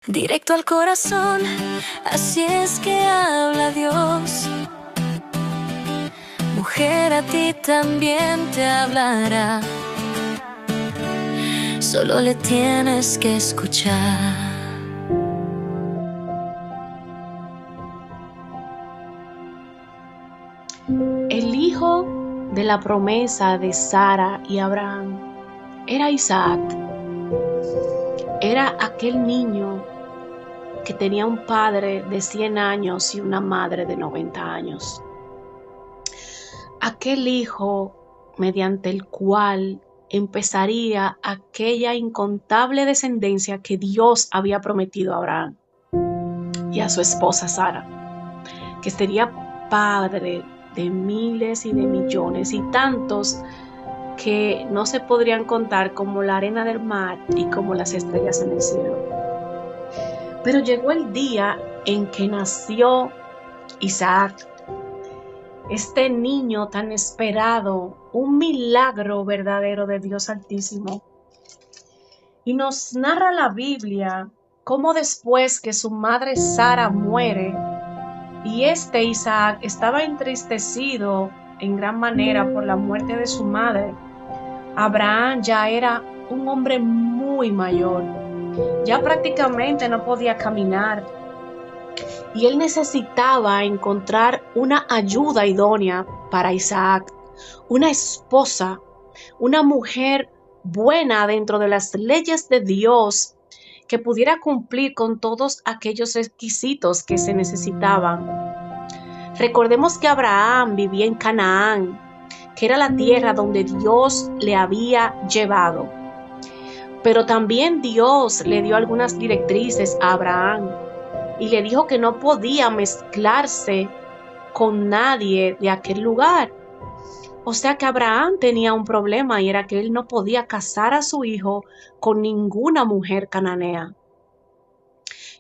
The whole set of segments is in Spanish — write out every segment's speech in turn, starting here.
directo al corazón, así es que habla Dios. Mujer, a ti también te hablará, solo le tienes que escuchar. El hijo de la promesa de Sara y Abraham era Isaac. Era aquel niño que tenía un padre de 100 años y una madre de 90 años. Aquel hijo mediante el cual empezaría aquella incontable descendencia que Dios había prometido a Abraham y a su esposa Sara, que sería padre de miles y de millones y tantos que no se podrían contar como la arena del mar y como las estrellas en el cielo. Pero llegó el día en que nació Isaac, este niño tan esperado, un milagro verdadero de Dios Altísimo. Y nos narra la Biblia cómo después que su madre Sara muere y Isaac estaba entristecido en gran manera por la muerte de su madre, Abraham ya era un hombre muy mayor, ya prácticamente no podía caminar y él necesitaba encontrar una ayuda idónea para Isaac, una esposa, una mujer buena dentro de las leyes de Dios que pudiera cumplir con todos aquellos requisitos que se necesitaban. Recordemos que Abraham vivía en Canaán, que era la tierra donde Dios le había llevado. Pero también Dios le dio algunas directrices a Abraham y le dijo que no podía mezclarse con nadie de aquel lugar. O sea que Abraham tenía un problema y era que él no podía casar a su hijo con ninguna mujer cananea.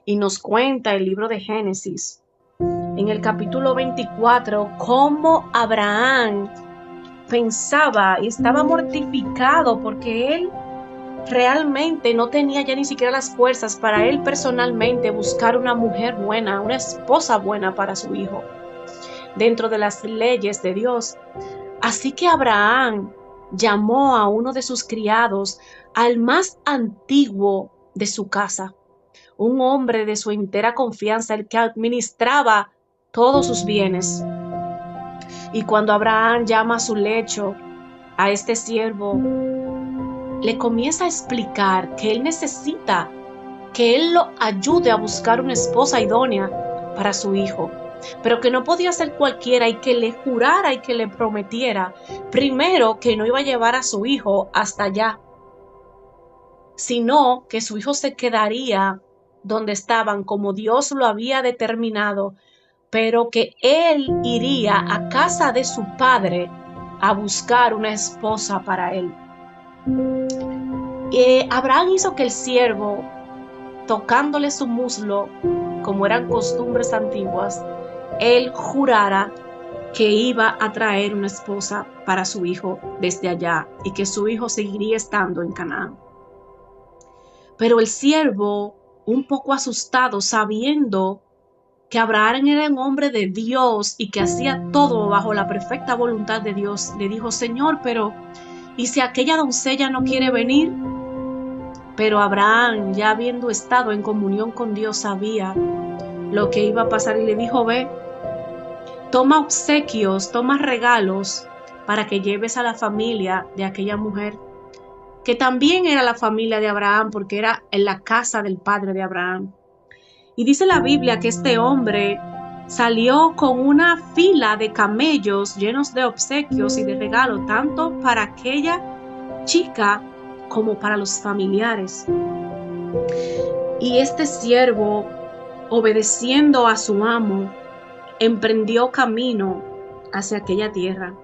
Y nos cuenta el libro de Génesis, en el capítulo 24, cómo Abraham pensaba y estaba mortificado porque él realmente no tenía ya ni siquiera las fuerzas para él personalmente buscar una mujer buena, una esposa buena para su hijo, dentro de las leyes de Dios. Así que Abraham llamó a uno de sus criados, al más antiguo de su casa, un hombre de su entera confianza, el que administraba todos sus bienes. Y cuando Abraham llama a su lecho a este siervo, le comienza a explicar que él necesita que él lo ayude a buscar una esposa idónea para su hijo, pero que no podía ser cualquiera y que le jurara y que le prometiera primero que no iba a llevar a su hijo hasta allá, sino que su hijo se quedaría donde estaban como Dios lo había determinado, pero que él iría a casa de su padre a buscar una esposa para él. Abraham hizo que el siervo, tocándole su muslo, como eran costumbres antiguas, él jurara que iba a traer una esposa para su hijo desde allá y que su hijo seguiría estando en Canaán. Pero el siervo, un poco asustado, sabiendo que Abraham era un hombre de Dios y que hacía todo bajo la perfecta voluntad de Dios, le dijo: Señor, pero ¿y si aquella doncella no quiere venir? Pero Abraham, ya habiendo estado en comunión con Dios, sabía lo que iba a pasar y le dijo: ve, toma obsequios, toma regalos para que lleves a la familia de aquella mujer, que también era la familia de Abraham porque era en la casa del padre de Abraham. Y dice la Biblia que este hombre salió con una fila de camellos llenos de obsequios y de regalos, tanto para aquella chica como para los familiares. Y este siervo, obedeciendo a su amo, emprendió camino hacia aquella tierra.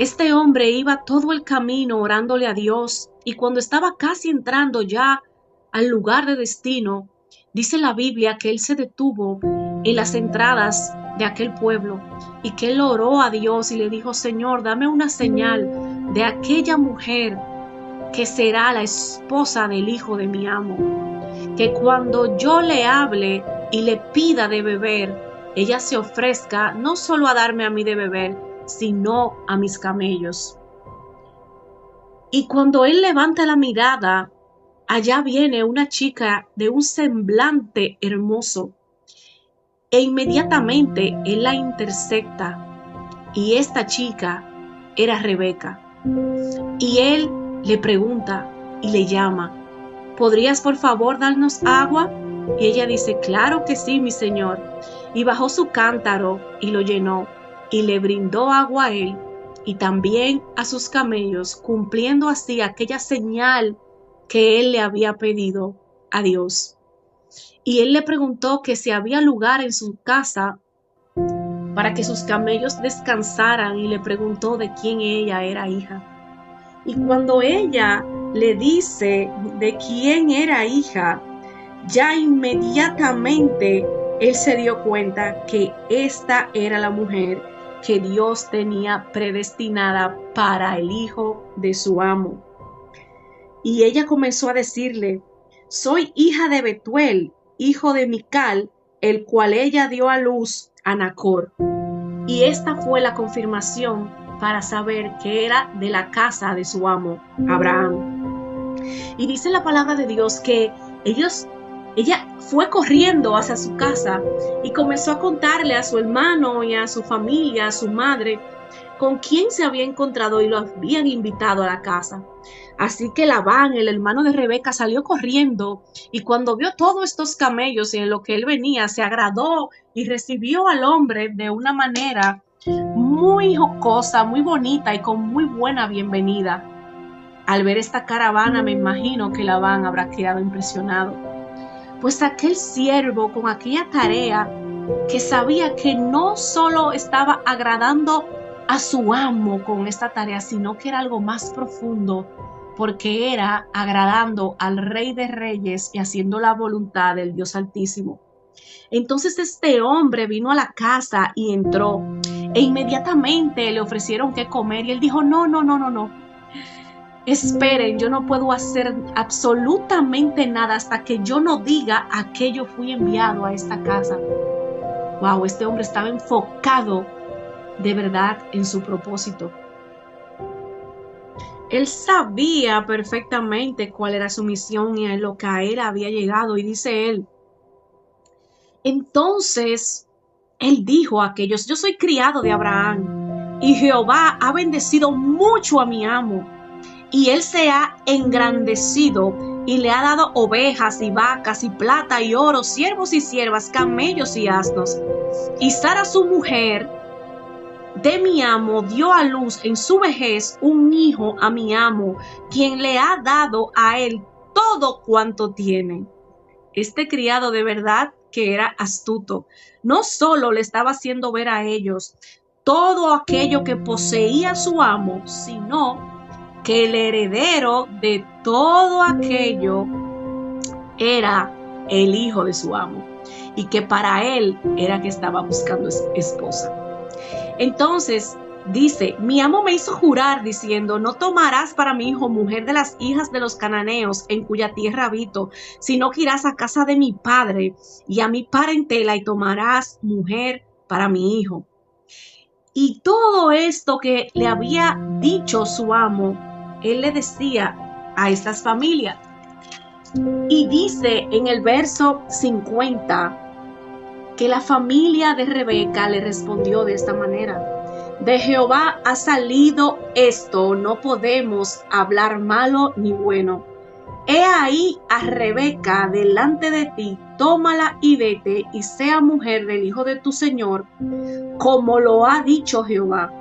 Este hombre iba todo el camino orándole a Dios, y cuando estaba casi entrando ya al lugar de destino, dice la Biblia que él se detuvo en las entradas de aquel pueblo y que él oró a Dios y le dijo: Señor, dame una señal de aquella mujer que será la esposa del hijo de mi amo. que cuando yo le hable y le pida de beber, ella se ofrezca no solo a darme a mí de beber, sino a mis camellos. Y cuando él levanta la mirada, allá viene una chica de un semblante hermoso, e inmediatamente él la intercepta, y esta chica era Rebeca. Y él le pregunta y le llama: ¿podrías por favor darnos agua? Y ella dice: claro que sí, mi señor. Y bajó su cántaro y lo llenó, y le brindó agua a él y también a sus camellos, cumpliendo así aquella señal que él le había pedido a Dios. Y él le preguntó que si había lugar en su casa para que sus camellos descansaran, y le preguntó de quién ella era hija. Y cuando ella le dice de quién era hija, ya inmediatamente él se dio cuenta que esta era la mujer que Dios tenía predestinada para el hijo de su amo. Y ella comenzó a decirle: soy hija de Betuel, hijo de Mical, el cual ella dio a luz a Nacor. Y esta fue la confirmación para saber que era de la casa de su amo, Abraham. Y dice la palabra de Dios que ella fue corriendo hacia su casa y comenzó a contarle a su hermano y a su familia, a su madre, con quién se había encontrado y lo habían invitado a la casa. Así que Labán, el hermano de Rebeca, salió corriendo, y cuando vio todos estos camellos y en lo que él venía, se agradó y recibió al hombre de una manera muy jocosa, muy bonita y con muy buena bienvenida. Al ver esta caravana, me imagino que Labán habrá quedado impresionado, pues aquel siervo con aquella tarea, que sabía que no solo estaba agradando a su amo con esta tarea, sino que era algo más profundo, porque era agradando al Rey de Reyes y haciendo la voluntad del Dios Altísimo. Entonces este hombre vino a la casa y entró, e inmediatamente le ofrecieron qué comer, y él dijo: no, esperen, yo no puedo hacer absolutamente nada hasta que yo no diga a qué yo fui enviado a esta casa. Wow, este hombre estaba enfocado de verdad en su propósito. Él sabía perfectamente cuál era su misión y a lo que a él había llegado. Y dice él: entonces él dijo a aquellos: yo soy criado de Abraham, y Jehová ha bendecido mucho a mi amo, y él se ha engrandecido y le ha dado ovejas y vacas y plata y oro, siervos y siervas, camellos y asnos. Y Sara, su mujer de mi amo, dio a luz en su vejez un hijo a mi amo, quien le ha dado a él todo cuanto tiene. Este criado de verdad que era astuto, no solo le estaba haciendo ver a ellos todo aquello que poseía su amo, sino que el heredero de todo aquello era el hijo de su amo, y que para él era que estaba buscando esposa. Entonces dice: mi amo me hizo jurar diciendo: no tomarás para mi hijo mujer de las hijas de los cananeos en cuya tierra habito, sino que irás a casa de mi padre y a mi parentela y tomarás mujer para mi hijo. Y todo esto que le había dicho su amo, él le decía a estas familias. Y dice en el verso 50 que la familia de Rebeca le respondió de esta manera: de Jehová ha salido esto, no podemos hablar malo ni bueno. He ahí a Rebeca delante de ti, tómala y vete, y sea mujer del hijo de tu señor, como lo ha dicho Jehová.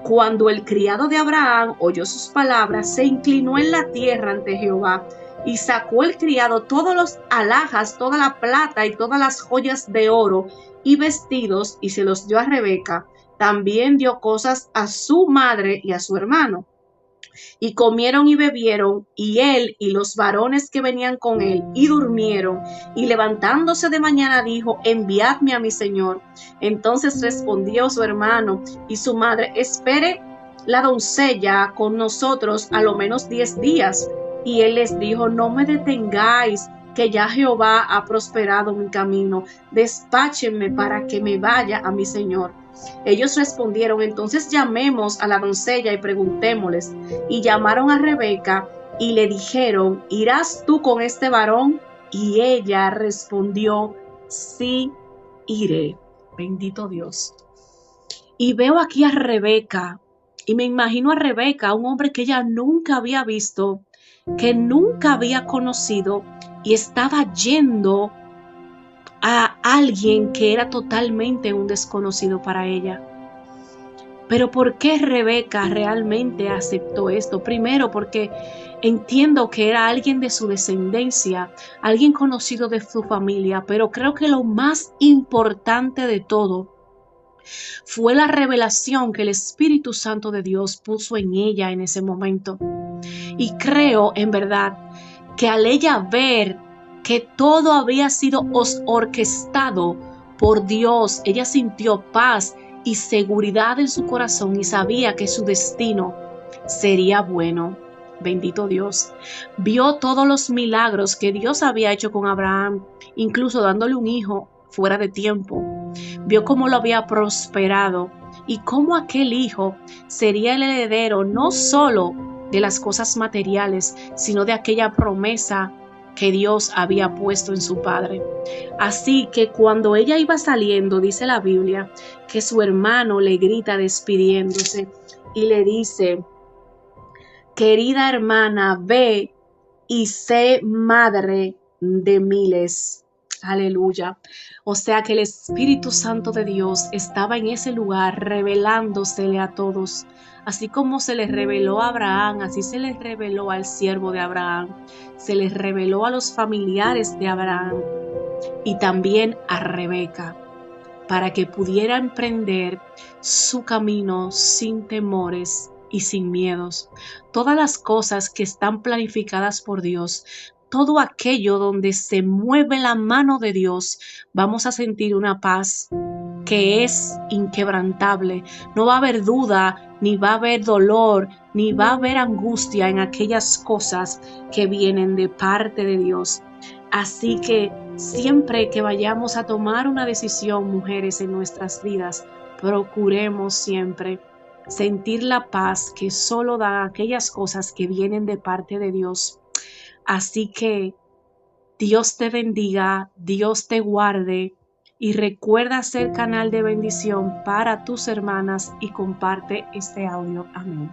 Cuando el criado de Abraham oyó sus palabras, se inclinó en la tierra ante Jehová, y sacó el criado todos los alhajas, toda la plata y todas las joyas de oro y vestidos, y se los dio a Rebeca. También dio cosas a su madre y a su hermano. Y comieron y bebieron, y él y los varones que venían con él, y durmieron. Y levantándose de mañana dijo: enviadme a mi señor. Entonces respondió su hermano y su madre: espere la doncella con nosotros a lo menos 10 días. Y él les dijo: no me detengáis, que ya Jehová ha prosperado mi camino. Despáchenme para que me vaya a mi señor. Ellos respondieron: entonces llamemos a la doncella y preguntémosles. Y llamaron a Rebeca y le dijeron: ¿irás tú con este varón? Y ella respondió: sí, iré. Bendito Dios. Y veo aquí a Rebeca, y me imagino a Rebeca, un hombre que ella nunca había visto, que nunca había conocido, y estaba yendo a alguien que era totalmente un desconocido para ella. Pero ¿por qué Rebeca realmente aceptó esto? Primero, porque entiendo que era alguien de su descendencia, alguien conocido de su familia, pero creo que lo más importante de todo fue la revelación que el Espíritu Santo de Dios puso en ella en ese momento. Y creo, en verdad, que al ella ver que todo había sido orquestado por Dios, ella sintió paz y seguridad en su corazón y sabía que su destino sería bueno. Bendito Dios. Vio todos los milagros que Dios había hecho con Abraham, incluso dándole un hijo fuera de tiempo. Vio cómo lo había prosperado y cómo aquel hijo sería el heredero no solo de las cosas materiales, sino de aquella promesa que Dios había puesto en su padre. Así que cuando ella iba saliendo, dice la Biblia, que su hermano le grita despidiéndose y le dice: querida hermana, ve y sé madre de miles. Aleluya. O sea que el Espíritu Santo de Dios estaba en ese lugar revelándosele a todos. Así como se les reveló a Abraham, así se les reveló al siervo de Abraham, se les reveló a los familiares de Abraham y también a Rebeca, para que pudiera emprender su camino sin temores y sin miedos. Todas las cosas que están planificadas por Dios, todo aquello donde se mueve la mano de Dios, vamos a sentir una paz que es inquebrantable. No va a haber duda, ni va a haber dolor, ni va a haber angustia en aquellas cosas que vienen de parte de Dios. Así que siempre que vayamos a tomar una decisión, mujeres, en nuestras vidas, procuremos siempre sentir la paz que solo da aquellas cosas que vienen de parte de Dios. Así que Dios te bendiga, Dios te guarde y recuerda ser canal de bendición para tus hermanas y comparte este audio. Amén.